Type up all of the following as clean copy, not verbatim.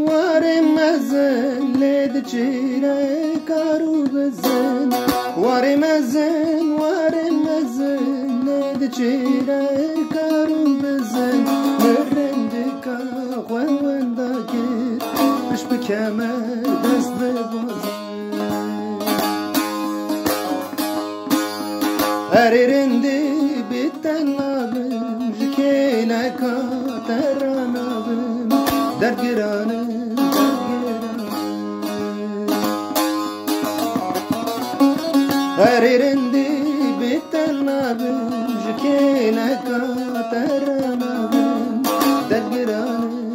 ورمزن لید چیره کارو بزن ورمزن لید چیره کارو بزن مرندکا خوانده گیر بش بکمه دست بازن هررندی بیتن نابم جکیله کاتر نابم در گرانه هررندی بیتن نابم جکیله کاتر نابم در گرانه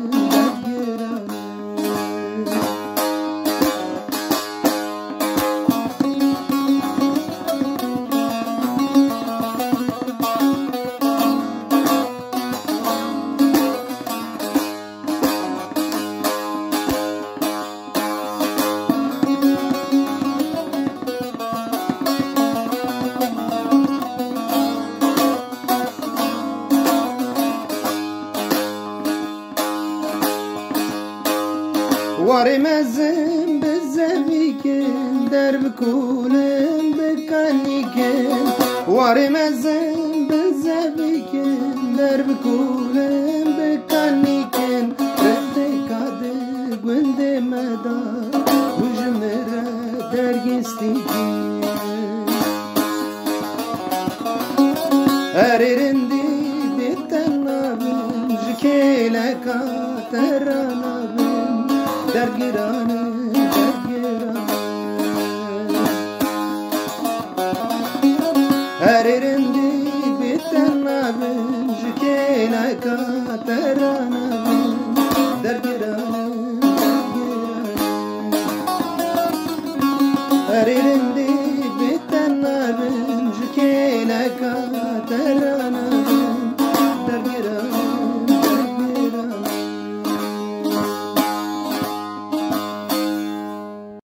ورمزن بزویکن در بکولم بکنیکن ورمزن بزویکن در بکولم بکنیکن رفته کاده گنده مدا وجمره درگستیکن هررندی بیتن نابم جکیله کاتر نابم در گرانه